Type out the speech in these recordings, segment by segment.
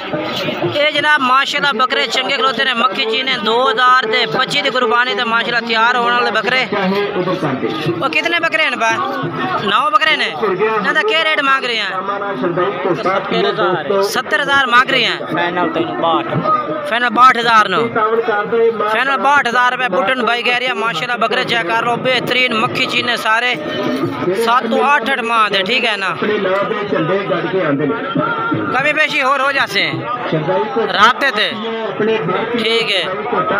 ये जनाब माशाल्लाह बकरे चंगे खलोते ने मक्खी चीने 2025 की कुर्बानी तो माशाल्लाह तैयार होने वाले बकरे। और कितने बकरे हैं भाई? 9 बकरे ने ना तो क्या रेट मांग रहे हैं? 70,000 मांग रहे हैं। फाइनल 62,000 नो फाइनल 62,000 रुपये बुटन भाई कह रही है। माशाल्लाह बकरे चेक कर लो बेहतरीन मक्खी चीने सारे 7 तो 8 माह दे ठीक है ना। कभी पेशी और हो जाते हैं राते थे ठीक है।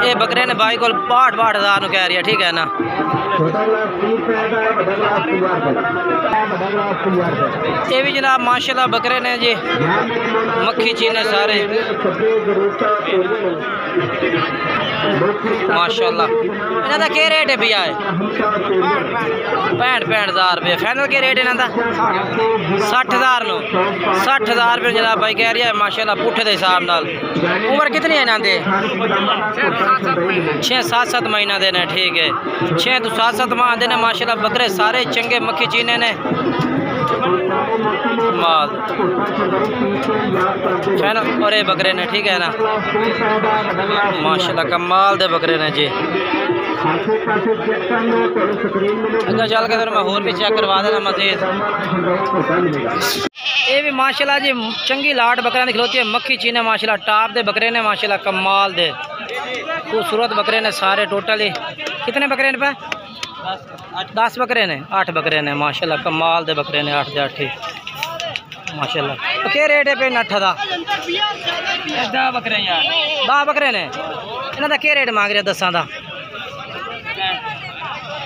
ये बकरे ने भाई को 62,000 कह रही है ठीक है ना। ये भी जनाब माशाल्लाह बकरे ने जी मक्खी चीने सारे माशाल्लाह। इन्हों का क्या रेट है भैया? 65,000 रुपये फाइनल के रेट इन्हों का 60,000 नो 60,000 रुपये जनाब भाई कह रही है माशाल्लाह पुठे के हिसाब नाल। उम्र कितनी है इन्हों के? 6-7 महीना देने ठीक है। 6 तो 7 माह देने माशाल्लाह बकरे सारे चंगे मक्खी चीने ने माल और ये बकरे ने ठीक है ना माशाल्लाह कमाल दे बकरे ने जी। अगर चल के मैं होर भी चेक करवा देना मजीद। ये भी माशाल्लाह जी चंगी लाट बकरा खलोती है मक्खी चीने माशाल्लाह टॉप दे बकरे ने माशाल्लाह कमाल दे खूबसूरत बकरे ने सारे। टोटल ही कितने बकरे ने पे? 10 बकरे ने 8 बकरे ने माशाल्लाह कमाल दे बकरे ने 8 8 ही माशाल्लाह। तो क्या रेट है पे नट्ठा दा? 10 बकरे यार 10 बकरे ने इन्हों का क्या रेट मांग रहे 10 का?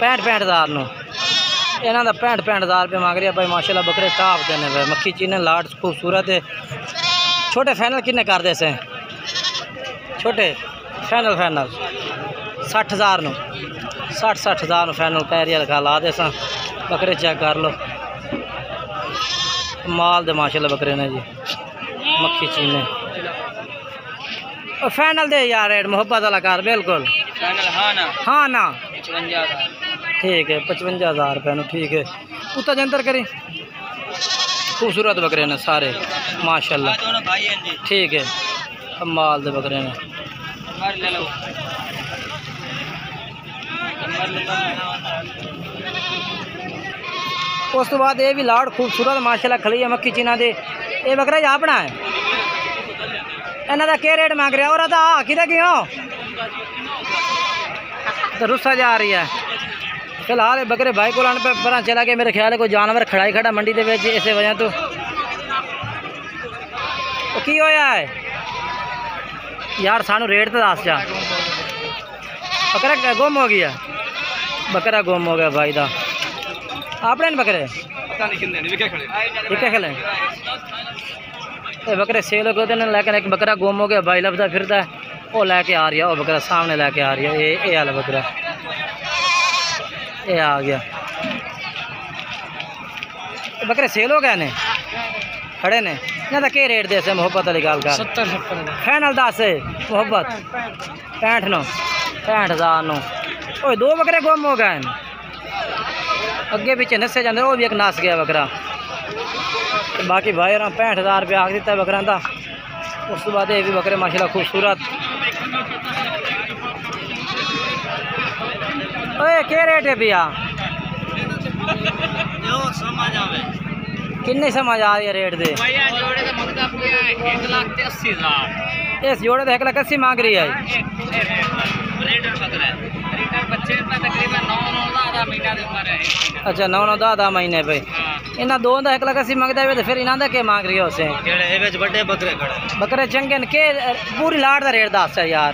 65,000 नो इन्हों का 65,000 रुपये मांग रही है भाई माशाल्लाह बकरे टॉप देने भाई मक्खी चीने लाट खूबसूरत है। छोटे फाइनल किन्ने कर दे से? छोटे फाइनल 60,000 नो 60,000 नो फाइनल कह रही है ला दे सा। बकरे चेक कर लो माल दे माशाल्लाह बकरे ने जी मक्खी चीने। और फाइनल दे यार रेट मोहब्बत वाला कर बिल्कुल हाँ ना ठीक है 55,000 रुपये नो ठीक है। उतना जंतर करी खूबसूरत बकरे ने सारे माशाल्लाह ठीक है कमाल दे बकरे ने। उस तो बाद ये भी लाड़ खूबसूरत माशाल्लाह खड़ी है मक्खी चीना दे। ये बकरा जा अपना है इन्हों का क्या रेट मांग रहा? और कि क्यों तो रुस्सा जा रही है फिलहाल बकरे भाई को लाने पे पता चला कि मेरे ख्याल है कोई जानवर खड़ाई खड़ा मंडी के इस वजह तो की होया है यार सानू रेट तो दस जा। बकरा गुम हो गया बकरा गुम हो गया भाई दा अपने बकरे खड़े बकरे सेल हो गए लेकिन एक बकरा गुम हो गया भाई लभदा फिरदा वो लैके आ रही है। वो बकरा सामने लैके आ रही है ये वाला बकरा ये आ गया। बकरे सेल हो गए ने खड़े ने इन्हों का क्या रेट दे से मोहब्बत वाली गल कर? 70 फाइनल 10 मोहब्बत 65,000 नो। ओ 2 बकरे गुम हो गए अगे पीछे नसे जाते वो भी एक नस गया बकरा। बाकी भाई 65,000 रुपये आख दिता बकरा का। उस तो बाद ये भी बकरे माशाल्लाह खूबसूरत। ओए क्या रेट है भैया? किन्नी समझ आ रही है रेट दे? इस जोड़े तो 1,80,000 मांग रही है। अच्छा 9-10 महीने पे इन्हें 2 का 1,80,000 मंगता है तो फिर इन्हों का क्या मांग रही है उसे? बकरे चंगे ने के पूरी लाट का रेट दस है यार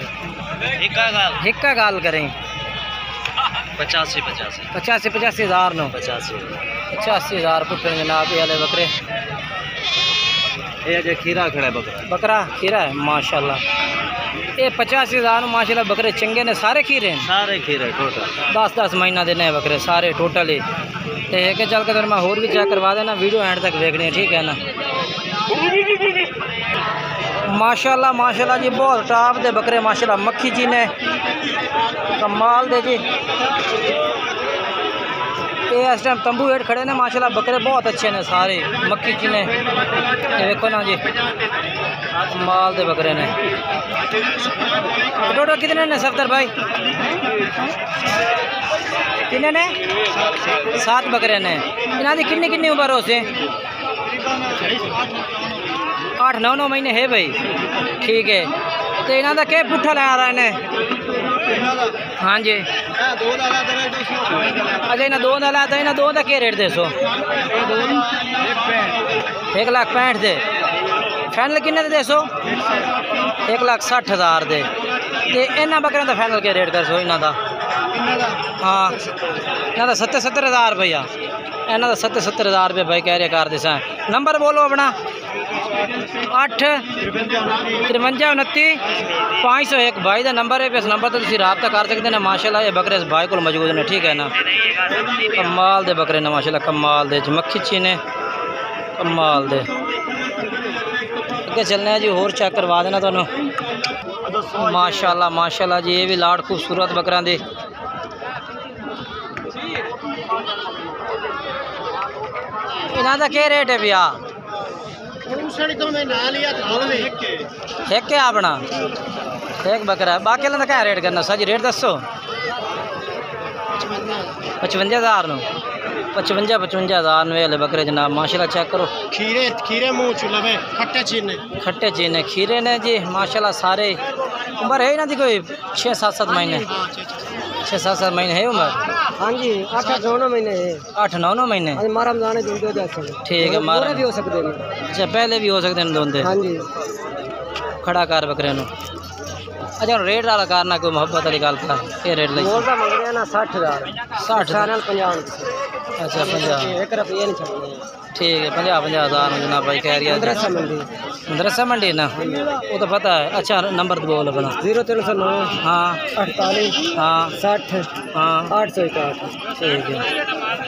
हिक्का गल करें 85,000 नो 85,000 पुट्टन जनाब ये वाले बकरे। ये खीरा खड़ा है बकरा खीरा है माशाल्लाह। ये 85,000 माशाल्लाह बकरे चंगे ने सारे खीरे टोटल 10-10 महीना देने बकरे सारे टोटल ही। तो चल के मैं होर भी चेक करवा देना वीडियो एंड तक देखनी है ठीक है ना। माशाल्लाह माशाल्लाह जी बहुत टॉप दे बकरे माशाल्लाह मक्खी जी ने कमाल दे जी। ये इस टाइम तंबू हेठ खड़े ने माशाल्लाह, बकरे बहुत अच्छे ने सारे मक्खी चीने। ये देखो ना जी, माल दे बकरे ने। टोटल कितने ने सफदर भाई? कितने ने? 7 बकरे ने। इन्हों की किन्नी किन्नी उम्र हो से? 8-9 महीने है भाई, ठीक है। तो इन्हों का क्या पुट्ठा ला रहा है? हाँ जी, अच्छा इन्हें 2 दा लाया, इन्हें 2 का क्या रेट दे सो? 1,65,000 दे। फाइनल किन्ने दे सो? 1,60,000 दे। ते इन्होंने बकरियों का फाइनल क्या रेट कर सो इन्हों का? हाँ, इन्हों का 70,000 रुपया। इन्हों का 70,000 रुपये भाई कह रहे कर दे। नंबर बोलो अपना। 8-53-29-501 भाई का नंबर है। इस नंबर पर तुम रब्ता कर सकते हैं। माशाल्लाह ये बकरे इस भाई को मौजूद ने, ठीक है ना। कमाल दे बकरे ने माशाल्लाह, कमाल दे मक्खी चीने, कमाल दे। अगे चलने हैं जी, होर चेक करवा देना तुहानू। माशाल्लाह माशाल्लाह जी, ये भी लाड़ खूबसूरत बकरा दे। इन्हों का क्या रेट है भैया? एक है अपना, एक बकरा है। बाकी का क्या रेट करना सर जी? रेट दसो। 55,000 नो, 55,000 वाले बकरे जनाब माशाल्लाह। चेक करो, खीरे खीरे मुँह चुलवे, खट्टे चीने, खट्टे चीने खीरे ने जी माशाल्लाह सारे। उम्र है इन्हों की कोई 6-7 महीने? 6-7 महीने है उम्र? हाँ जी, 8-9 महीने है। 8-9 महीने, ठीक है। मारा भी हो सकते हैं। अच्छा, पहले भी हो सकते हैं दोनों। हाँ जी, खड़ा कर बकरे नो। अच्छा रेट वाला करना, कोई मोहब्बत वाली गल कर। ये रेट लगी 60,000। 60,000। 50। अच्छा 50, 1 रुपया नहीं छड़ने। ठीक है। 50,000 जनाब भाई कह रही है। मदरसा मंडी ना, वो तो पता है। अच्छा नंबर तो बोल अपना। 0309 हाँ 48 हाँ 60 हाँ 861। ठीक है।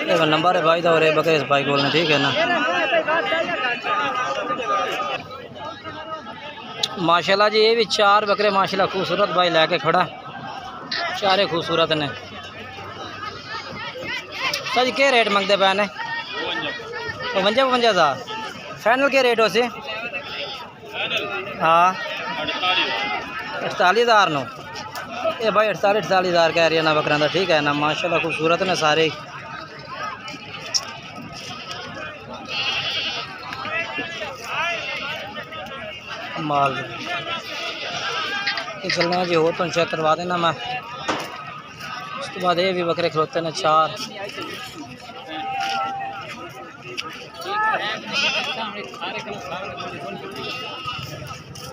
ये नंबर है भाई का, और बकरे इस भाई बोलना, ठीक है ना। माशाल्लाह जी, ये भी 4 बकरे माशाल्लाह खूबसूरत भाई लेके खड़ा। चारे खूबसूरत ने। सर जी क्या रेट मंगते पे ने? 55,000 फाइनल के रेट हो से? हाँ 48,000 नो। ये भाई 48,000 कह रही है ना बकरा का, ठीक है ना। माशाल्लाह खूबसूरत ने सारे। माल चलना जी, हो तो चेक करवा देना मैं। उसके बाद ये भी बकरे खलोते हैं 4।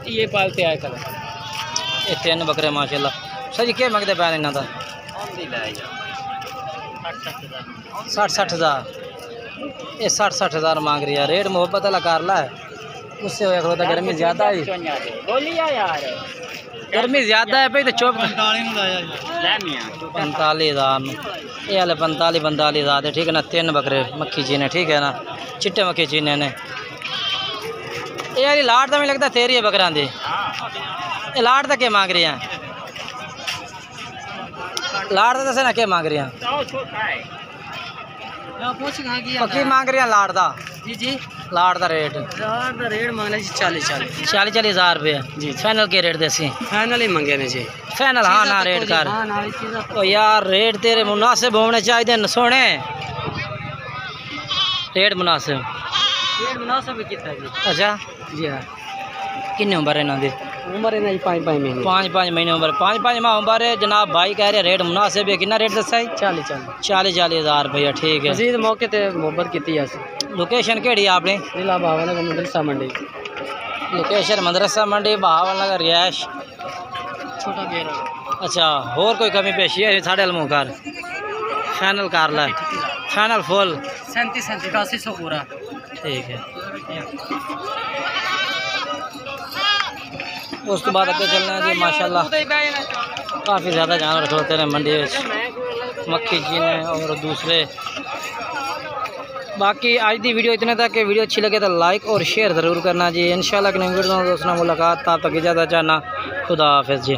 ये पालते आए कल, ये 3 बकरे माशाल्लाह। सर जी क्या मंगते पैन इन्हों का? 60,000। ये 60,000 मांग रही है। रेट मोहब्बत वाला कर ला है, उससे हो खलोता। गर्मी ज़्यादा है, गर्मी ज़्यादा है भाई तो चुप। 45,000 ये वाले 45,000 है, ठीक है ना। 3 बकरे मक्खी चीने, ठीक है ना। चिट्टे मक्खी चीने ने। ये वाली लाट तो नहीं लगता तेरी है बकरा दी। ये लाट तो क्या मांग रही हैं? लाट तो दस ना क्या मांग रही हैं? पक्की मांग रही हैं लाट का? जी जी, लाट का रेट मांगना जी 40,000 रुपये जी। फाइनल के रेट देसी? फाइनल ही मंगे ने जी। फाइनल हाँ ना रेट कर। ओ यार रेट तेरे मुनासिब होने चाहिए न सोने। रेट मुनासिब कितना जी? अच्छा जी हाँ। किन्नी उम्र है इन्हों की? उम्र है जी 5 महीने। 5 महीने उम्र, 5 माह उम्र है जनाब। भाई कह रहे रेट मुनासिब है। कितना रेट दसा है? 40,000 रुपया, ठीक है। मजीद मौके ते मोहब्बत की। लोकेशन केड़ी है आपने? जिला बहावलनगर मदरसा मंडी। लोकेशन मदरसा मंडी बहावलनगर, रिहायश छोटा गेरा। अच्छा, होर कोई कमी पेशी है साढ़े अलमू कर? फाइनल कर ला, फाइनल फुल 37,000 पूरा, ठीक है। उस तो बाद अगर चलना है जी माशाल्लाह काफ़ी ज़्यादा जानवर खड़ोते हैं मंडी में, मक्खी चीने और दूसरे। बाकी आज की वीडियो इतने तक। वीडियो अच्छी लगे तो लाइक और शेयर ज़रूर करना जी। इंशाल्लाह कि नई वीडियो में दोस्तों मुलाकात, तब तक इजाज़त चाहना। खुदा हाफिज़ जी।